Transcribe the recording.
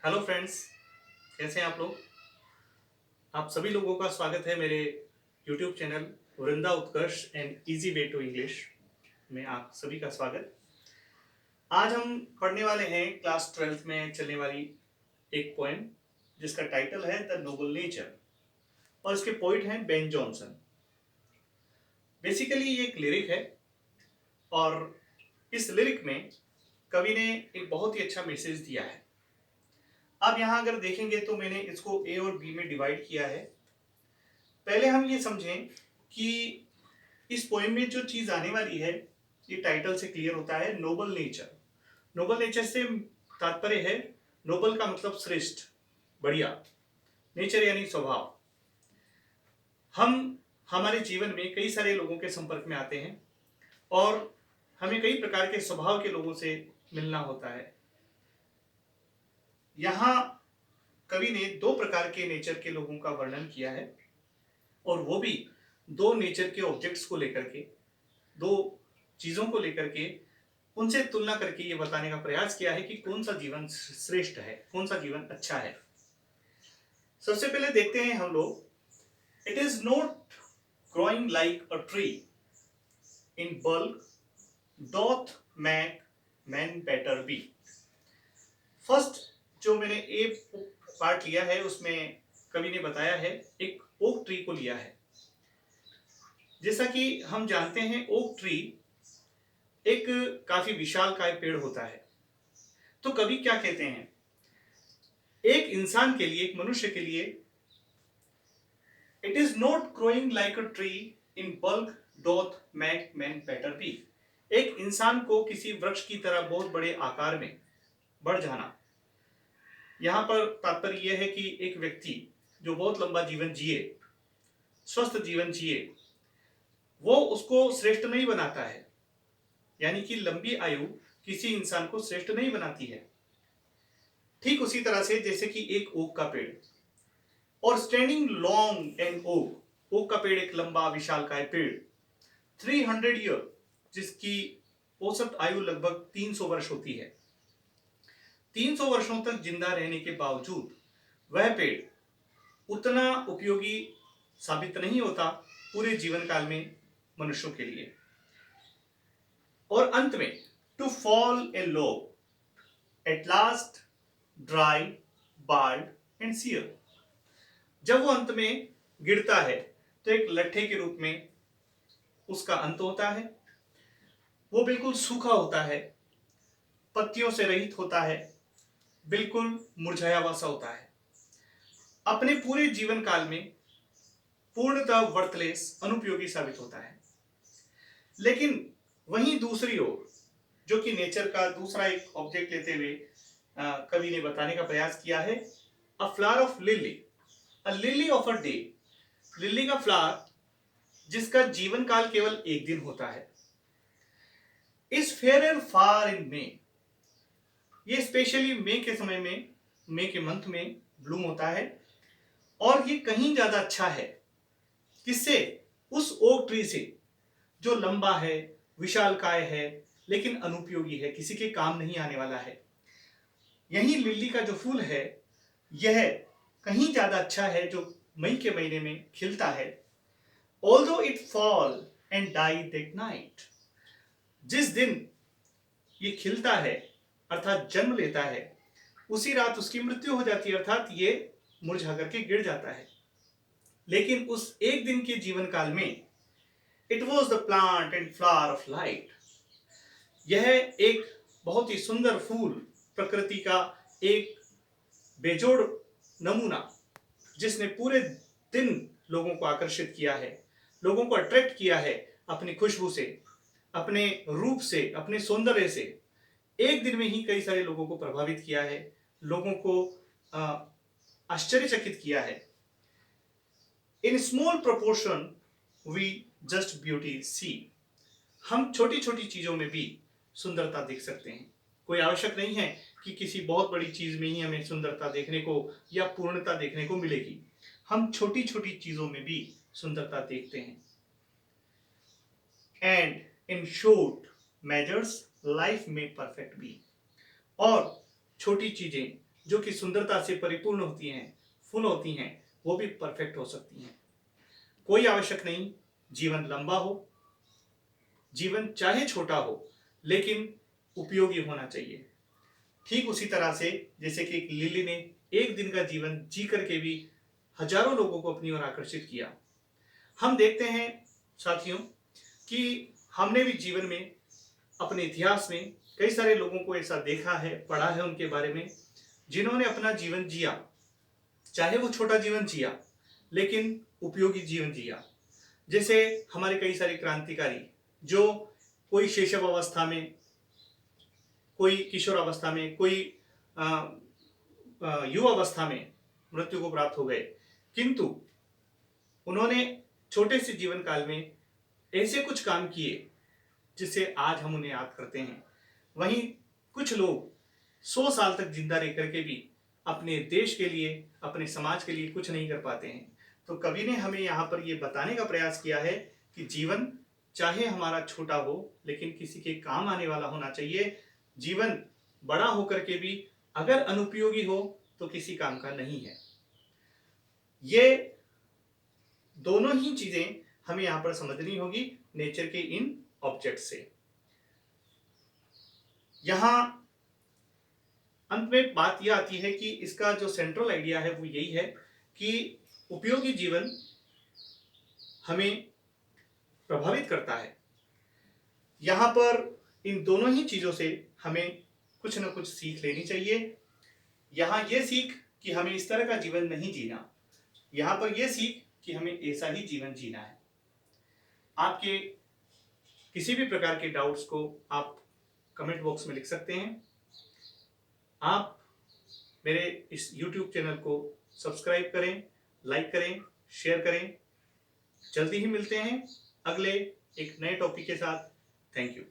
Hello friends, कैसे हैं आप लोग। आप सभी लोगों का स्वागत है मेरे YouTube channel Vrinda Utkarsh and easy way to English में। आप सभी का स्वागत। आज हम पढ़ने वाले हैं क्लास 12th में चलने वाली एक पोएम जिसका टाइटल है द नोबल नेचर और इसके पोइट हैं बेन जॉनसन। बेसिकली ये एक लिरिक है और इस लिरिक में कवि ने एक बहुत ही अच्छा मैसेज दिया है। अब यहाँ अगर देखेंगे तो मैंने इसको ए और बी में डिवाइड किया है। पहले हम ये समझें कि इस पोएम में जो चीज आने वाली है ये टाइटल से क्लियर होता है, नोबल नेचर। नोबल नेचर से तात्पर्य है, नोबल का मतलब श्रेष्ठ, बढ़िया, नेचर यानी स्वभाव। हम हमारे जीवन में कई सारे लोगों के संपर्क में आते हैं और हमें कई प्रकार के स्वभाव के लोगों से मिलना होता है। यहाँ कवि ने दो प्रकार के नेचर के लोगों का वर्णन किया है और वो भी दो नेचर के ऑब्जेक्ट्स को लेकर के, दो चीजों को लेकर के उनसे तुलना करके ये बताने का प्रयास किया है कि कौन सा जीवन श्रेष्ठ है, कौन सा जीवन अच्छा है। सबसे पहले देखते हैं हम लोग, it is not growing like a tree in bulk doth make man better be. First जो मैंने ए पार्ट लिया है उसमें कवि ने बताया है, एक ओक ट्री को लिया है। जैसा कि हम जानते हैं ओक ट्री एक काफी विशालकाय पेड़ होता है। तो कवि क्या कहते हैं, एक इंसान के लिए, एक मनुष्य के लिए, it is not growing like a tree in bulk doth make man better be. एक इंसान को किसी वृक्ष की तरह बहुत बड़े आकार में बढ़ जाना, यहां पर तात्पर्य यह है कि एक व्यक्ति जो बहुत लंबा जीवन जिए, स्वस्थ जीवन जिए, वो उसको श्रेष्ठ नहीं बनाता है। यानी कि लंबी आयु किसी इंसान को श्रेष्ठ नहीं बनाती है। ठीक उसी तरह से जैसे कि एक ओक का पेड़, और standing long and oak, oak का पेड़ एक लंबा विशालकाय पेड़, 300 ईयर, जिसकी औसत आयु लगभग 300 वर्ष होती है। 300 वर्षों तक जिंदा रहने के बावजूद वह पेड़ उतना उपयोगी साबित नहीं होता पूरे जीवन काल में मनुष्यों के लिए। और अंत में to fall a log at last dry bald and sere, जब वो अंत में गिरता है तो एक लट्ठे के रूप में उसका अंत होता है। वो बिल्कुल सूखा होता है, पत्तियों से रहित होता है, बिल्कुल मुरझाया हुआ सा होता है, अपने पूरे जीवन काल में पूर्णतः वर्थलेस, अनुपयोगी साबित होता है। लेकिन वहीं दूसरी ओर, जो कि नेचर का दूसरा एक ऑब्जेक्ट लेते हुए कवि ने बताने का प्रयास किया है, अ flower of lily, a lily of a day, lily का फ्लावर जिसका जीवन काल केवल एक दिन होता है, इज फेयर फार इन मे, ये स्पेशली मई के समय में, मई के मंथ में ब्लूम होता है और ये कहीं ज्यादा अच्छा है। किससे? उस ओक ट्री से जो लंबा है, विशालकाय है, लेकिन अनुपयोगी है, किसी के काम नहीं आने वाला है। यही लिली का जो फूल है यह कहीं ज्यादा अच्छा है, जो मई के महीने में खिलता है। Although it fall and die that night, जिस दिन ये खिलता है अर्थात जन्म लेता है, उसी रात उसकी मृत्यु हो जाती है, अर्थात ये मुरझा करके गिर जाता है। लेकिन उस एक दिन के जीवन काल में it was the plant and flower of light, यह एक बहुत ही सुंदर फूल, प्रकृति का एक बेजोड़ नमूना, जिसने पूरे दिन लोगों को आकर्षित किया है, लोगों को अट्रैक्ट किया है अपनी खुशबू से, अपने रूप से, अपने सौंदर्य से। एक दिन में ही कई सारे लोगों को प्रभावित किया है, लोगों को आश्चर्यचकित किया है। In small proportion we just beauty see, हम छोटी छोटी चीजों में भी सुंदरता देख सकते हैं। कोई आवश्यक नहीं है कि किसी बहुत बड़ी चीज में ही हमें सुंदरता देखने को या पूर्णता देखने को मिलेगी, हम छोटी छोटी चीजों में भी सुंदरता देखते हैं। And in short measures life में परफेक्ट बी, और छोटी चीजें जो कि सुंदरता से परिपूर्ण होती हैं, फुल होती हैं, वो भी परफेक्ट हो सकती हैं। कोई आवश्यक नहीं जीवन लंबा हो, जीवन चाहे छोटा हो, लेकिन उपयोगी होना चाहिए। ठीक उसी तरह से जैसे कि एक लिली ने एक दिन का जीवन जी करके भी हजारों लोगों को अपनी ओर आकर्षित किया। हम देखते हैं साथियों कि हमने भी जीवन में अपने इतिहास में कई सारे लोगों को ऐसा देखा है, पढ़ा है उनके बारे में, जिन्होंने अपना जीवन जिया, चाहे वो छोटा जीवन जिया लेकिन उपयोगी जीवन जिया। जैसे हमारे कई सारे क्रांतिकारी जो कोई शैशव अवस्था में, कोई किशोर अवस्था में, कोई युवा अवस्था में मृत्यु को प्राप्त हो गए, किंतु उन्होंने छोटे से जीवन काल में ऐसे कुछ काम किए जिससे आज हम उन्हें याद करते हैं। वहीं कुछ लोग 100 साल तक जिंदा रह करके भी अपने देश के लिए, अपने समाज के लिए कुछ नहीं कर पाते हैं। तो कवि ने हमें यहाँ पर ये बताने का प्रयास किया है कि जीवन चाहे हमारा छोटा हो लेकिन किसी के काम आने वाला होना चाहिए। जीवन बड़ा होकर के भी अगर अनुपयोगी हो तो किसी काम का नहीं है। ये दोनों ही चीजें हमें यहां पर समझनी होगी नेचर के इन ऑब्जेक्ट से। यहां अंत में बात यह आती है कि इसका जो सेंट्रल आइडिया है वो यही है कि उपयोगी जीवन हमें प्रभावित करता है। यहां पर इन दोनों ही चीजों से हमें कुछ ना कुछ सीख लेनी चाहिए। यहां यह सीख कि हमें इस तरह का जीवन नहीं जीना, यहां पर यह सीख कि हमें ऐसा ही जीवन जीना है। आपके किसी भी प्रकार के डाउट्स को आप कमेंट बॉक्स में लिख सकते हैं। आप मेरे इस YouTube चैनल को सब्सक्राइब करें, लाइक करें, शेयर करें। जल्दी ही मिलते हैं अगले एक नए टॉपिक के साथ। Thank you.